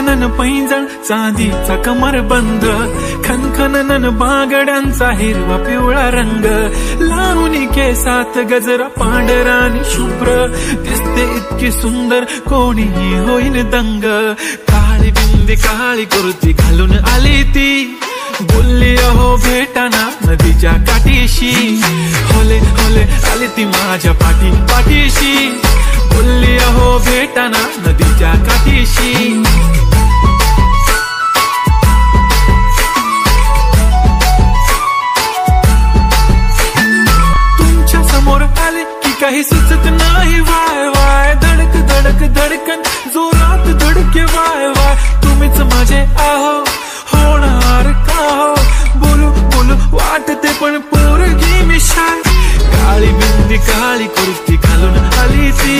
खनखनन पैंजण चांदीचा कमरबंद, खनखनन बागड्यांचा हिरवा पिवळा रंग, लावणी केसात गजरा पांढरा आणि शुभ्र, दिसते इतकी सुंदर कोणीही होईल दंग। काळी बिंदी काळी कुर्ती घालून आली ती, बोलली अहो भेटाना नदीच्या काठीशी, होले होले आली ती माझ्या पाठीशी, बोलली अहो भेटाना नदीच्या काठीशी। तुमच्या समोर आले की काही सुचत नाही वाय वाय, धडक धडक धडकन जोरात धडके वाय वाय, तुम्हीच माझे आहो होणार का हो, बोलू बोलू वाटते पण पोरगी मी शाय, काळी बिंदी काळी कुर्ती घालून आली ती।